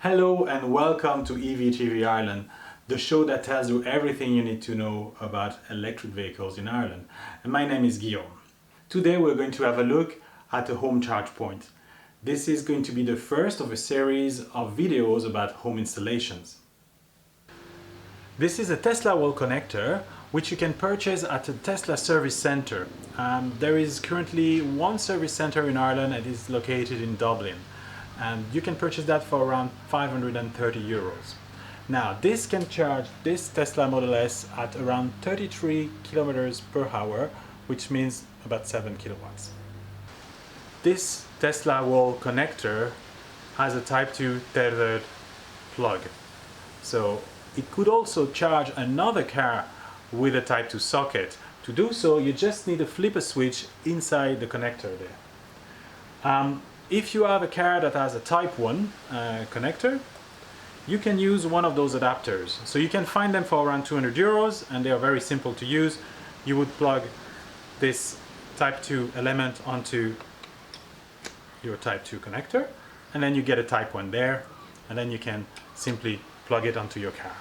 Hello and welcome to EV Ireland, the show that tells you everything you need to know about electric vehicles in Ireland. And my name is Guillaume. Today we're going to have a look at a home charge point. This is going to be the first of a series of videos about home installations. This is a Tesla wall connector which you can purchase at a Tesla service center. There is currently one service center in Ireland and it is located in Dublin. And you can purchase that for around 530 euros. Now this can charge this Tesla Model S at around 33 kilometers per hour, which means about 7 kilowatts. This Tesla wall connector has a Type 2 tethered plug. So it could also charge another car with a Type 2 socket. To do so, you just need to flip a switch inside the connector there. If you have a car that has a Type 1 connector, you can use one of those adapters. So you can find them for around 200 euros and they are very simple to use. You would plug this Type 2 element onto your Type 2 connector and then you get a Type 1 there and then you can simply plug it onto your car.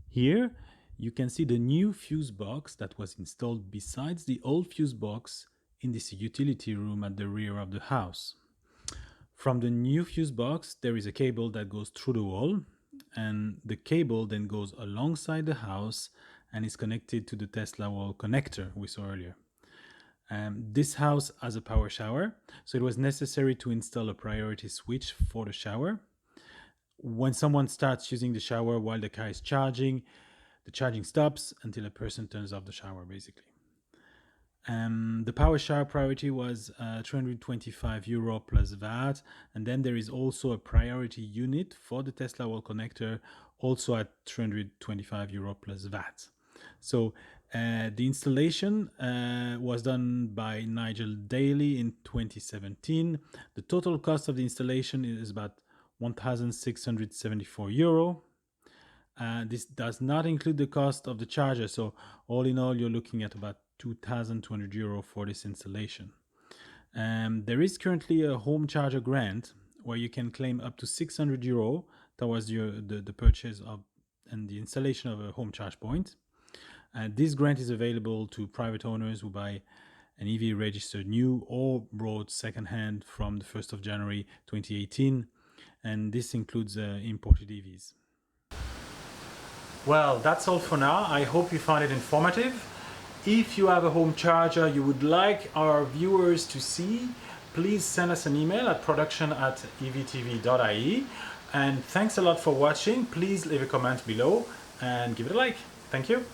Here you can see the new fuse box that was installed besides the old fuse box in this utility room at the rear of the house. From the new fuse box, there is a cable that goes through the wall, and the cable then goes alongside the house and is connected to the Tesla wall connector we saw earlier. This house has a power shower, so it was necessary to install a priority switch for the shower. When someone starts using the shower while the car is charging, the charging stops until a person turns off the shower, basically. The power shower priority was 325 euro plus VAT, and then there is also a priority unit for the Tesla wall connector, also at 325 euro plus VAT. So the installation was done by Nigel Daly in 2017. The total cost of the installation is about 1,674 euro. This does not include the cost of the charger, so all in all you're looking at about 2,200 euro for this installation. There is currently a home charger grant where you can claim up to 600 euro towards the purchase of and the installation of a home charge point. This grant is available to private owners who buy an EV registered new or bought second-hand from the 1st of January 2018, and this includes imported EVs. Well, that's all for now. I hope you found it informative. If you have a home charger you would like our viewers to see, please send us an email at production@evtv.ie. And thanks a lot for watching. Please leave a comment below and give it a like. Thank you.